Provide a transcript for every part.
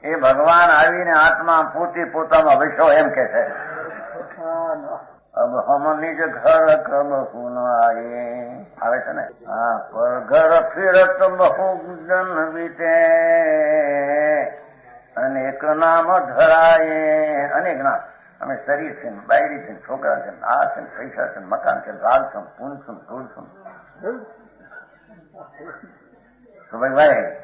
એ ભગવાન આવીને આત્મા પોતે પોતામાં વૈસો એમ કે છે અબ હમ નિજ ઘર કબ હું આવે છે ને હા પર ઘર ફિરત બહુ જન વીતે અનેક નામ ધરાય અનેક નામ અમે શરીર છે બાયરી છે છોકરા છે આ છે પૈસા છે મકાન છે રાગ છે પૂન છું ધૂળ છું ભાઈ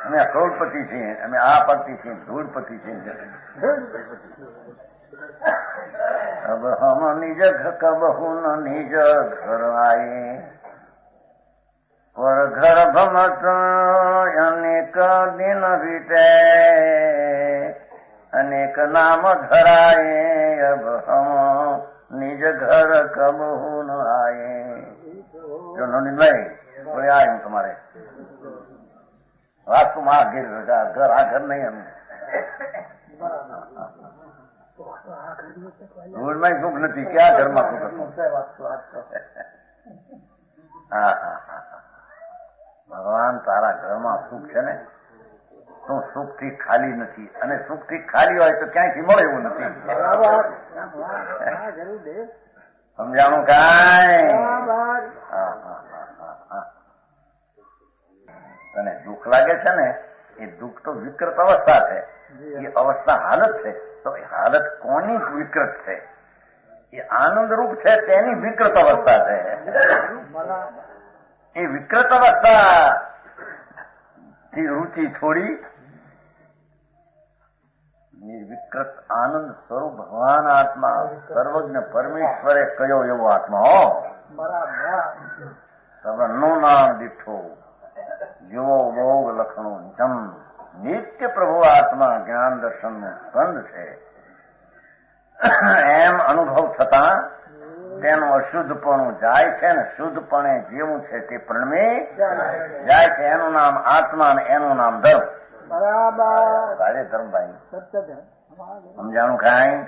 અમે કરોડપતિ છીએ અમે આ પતિ છીએ ધૂળપતિ છીએ અબ હમ નિજ કબ હું નિજ ઘર આયે પર ઘર ભમત અનેક દિન વીતે અનેક નામ ધરાયે અબ હમ નિજ ઘર કબ હું આયે જો નોંધભાઈ કોઈ આવ્યું તમારે વાસ્તુમાં ઘર આ ઘર નહીં અમે ધૂળમાં સુખ નથી ક્યાં ઘરમાં સુખ હતું હા હા હા ભગવાન તારા ઘરમાં સુખ છે ને તું સુખ થી ખાલી નથી અને સુખ થી ખાલી હોય તો ક્યાંયથી મળે એવું નથી સમજાણું કાંઈ તને દુઃખ લાગે છે ને એ દુઃખ તો વિકૃત અવસ્થા છે એ અવસ્થા હાલત છે તો એ હાલત કોની વિકૃત છે એ આનંદ રૂપ છે તેની વિકૃત અવસ્થા છે એ વિકૃત અવસ્થા થી રુચિ છોડી નિર્વિકૃત આનંદ સ્વરૂપ ભગવાન આત્મા સર્વજ્ઞ પરમેશ્વરે કયો એવો આત્મા હો સર્વનું નામ દીઠો જેવો ભોગ લખણું જમ નિત્ય પ્રભુ આત્મા જ્ઞાન દર્શન નું સ્કંદ છે એમ અનુભવ થતા તેનું અશુદ્ધપણું જાય છે ને શુદ્ધપણે જેવું છે તે પ્રણમે જાય છે એનું નામ આત્મા અને એનું નામ ધર્મ બરાબર ધર્મભાઈ સમજાણું કાંઈ